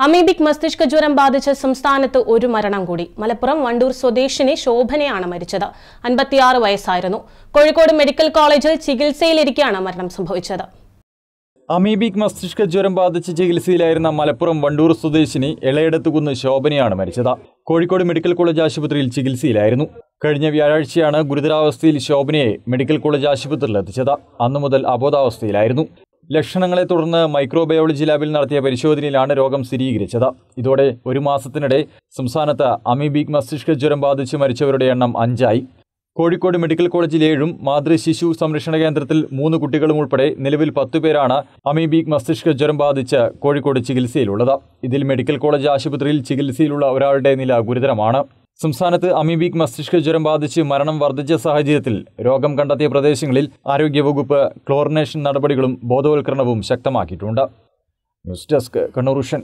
Amoebic മസ്തിഷ്ക ജ്വരം ബാധിച്ച സംസ്ഥാനത്ത് ഒരു മരണം കൂടി. മലപ്പുറം വണ്ടൂർ സ്വദേശിനി ശോഭനയാണ് മരിച്ചത്. 56 വയസ്സായിരുന്നു. കോഴിക്കോട് മെഡിക്കൽ കോളേജിൽ ചികിത്സയിലിരിക്കെയാണ് മരണം സംഭവിച്ചത്. അമീബിക് മസ്തിഷ്ക ജ്വരം ബാധിച്ച് ചികിത്സയിലായിരുന്ന മലപ്പുറം വണ്ടൂർ സ്വദേശിനി എളയടത്തുകുന്ന് ശോഭനയാണ് മരിച്ചത്. കോഴിക്കോട് മെഡിക്കൽ കോളേജ് ആശുപത്രിയിൽ ചികിത്സയിലായിരുന്നു. കഴിഞ്ഞ വ്യാഴാഴ്ചയാണ് ഗുരുതരാവസ്ഥയിൽ ശോഭനയെ മെഡിക്കൽ കോളേജ് ആശുപത്രിയിൽ എത്തിച്ചത്. അന്നു മുതൽ അബോധാവസ്ഥയിലായിരുന്നു. ലക്ഷണങ്ങളെ തുടർന്ന് മൈക്രോബയോളജി ലാബിൽ നടത്തിയ പരിശോധനയിലാണ് രോഗം സ്ഥിരീകരിച്ചത്. ഇതോടെ ഒരു മാസത്തിനിടെ സംസ്ഥാനത്ത് അമീബിക് മസ്തിഷ്ക ജ്വരം ബാധിച്ച് മരിച്ചവരുടെ എണ്ണം 5 കോഴിക്കോട് മെഡിക്കൽ കോളേജിൽ 7 മാതൃ ശിശു സംരക്ഷണ കേന്ദ്രത്തിൽ 3 കുട്ടികളും ഉൾപ്പെടെ നിലവിൽ 10 പേരാണ് അമീബിക് മസ്തിഷ്ക ജ്വരം ബാധിച്ച് കോഴിക്കോട് ചികിത്സയിലുള്ളത്. ഇതിൽ മെഡിക്കൽ കോളേജ് ആശുപത്രിയിൽ ചികിത്സയിലുള്ള ഒരാളുടെ നില ഗുരുതരമാണ്. സംസ്ഥാനത്ത് അമീബിക് മസ്തിഷ്ക ജ്വരം ബാധിച്ച് മരണം വർദ്ധിച്ച സാഹചര്യത്തിൽ രോഗം കണ്ടെത്തിയ പ്രദേശങ്ങളിൽ ആരോഗ്യവകുപ്പ് ക്ലോറിനേഷൻ നടപടികളും ബോധവൽക്കരണവും ശക്തമാക്കിയിട്ടുണ്ട്. News desk Kannur vision.